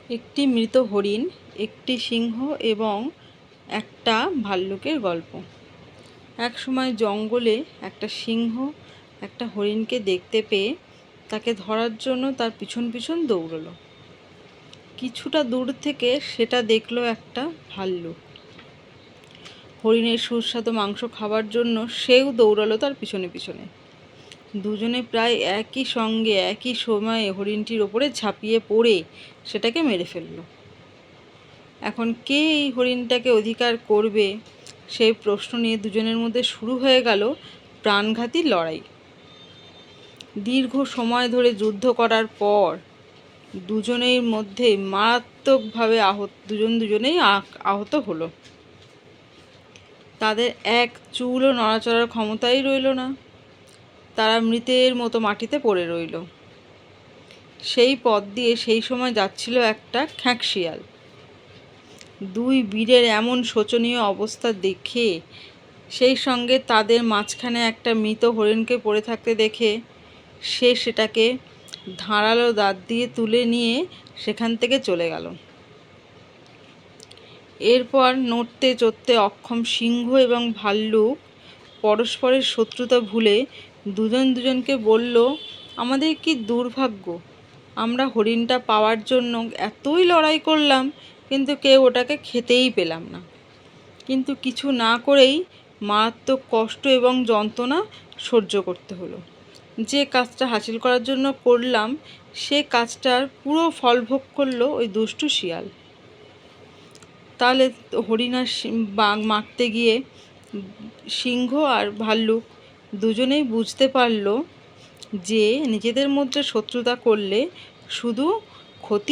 একটি মৃত হরিণ, একটি সিংহ এবং একটা ভাল্লুকের গল্প। এক সময় জঙ্গলে একটা সিংহ একটা হরিণকে দেখতে পেয়ে তাকে ধরার জন্য তার পিছন পিছন দৌড়লো। কিছুটা দূর থেকে সেটা দেখলো একটা ভাল্লুক। হরিণের সুস্বাদু মাংস খাবার জন্য সেও দৌড়ালো তার পিছনে পিছনে। দুজনে প্রায় একই সঙ্গে একই সময়ে হরিণটির ওপরে ঝাঁপিয়ে পড়ে সেটাকে মেরে ফেললো। এখন কে এই হরিণটাকে অধিকার করবে সেই প্রশ্ন নিয়ে দুজনের মধ্যে শুরু হয়ে গেল প্রাণঘাতী লড়াই। দীর্ঘ সময় ধরে যুদ্ধ করার পর দুজনের মধ্যে মারাত্মকভাবে দুজনেই আহত হলো। তাদের এক চুলও নড়াচড়ার ক্ষমতাই রইল না। তারা মৃতের মতো মাটিতে পড়ে রইল। সেই পথ দিয়ে সেই সময় যাচ্ছিল একটা খ্যাঁকশিয়াল। দুই বীরের এমন শোচনীয় অবস্থা দেখে, সেই সঙ্গে তাদের মাঝখানে একটা মৃত হরিণকে পড়ে থাকতে দেখে সে সেটাকে ধারালো দাঁত দিয়ে তুলে নিয়ে সেখান থেকে চলে গেল। এরপর নড়তে চড়তে অক্ষম সিংহ এবং ভাল্লুক পরস্পরের শত্রুতা ভুলে দুজনকে বলল, আমাদের কি দুর্ভাগ্য, আমরা হরিণটা পাওয়ার জন্য এতই লড়াই করলাম কিন্তু কেউ ওটাকে খেতেই পেলাম না। কিন্তু কিছু না করেই মারাত্মক কষ্ট এবং যন্ত্রণা সহ্য করতে হলো। যে কাজটা হাসিল করার জন্য করলাম সে কাজটার পুরো ফল ভোগ করলো ওই দুষ্টু শিয়াল। তাহলে হরিণ আর বাঘ মারতে গিয়ে সিংহ আর ভাল্লুক দুজনেই বুঝতে পারলো যে নিজেদের মধ্যে শত্রুতা করলে শুধু ক্ষতি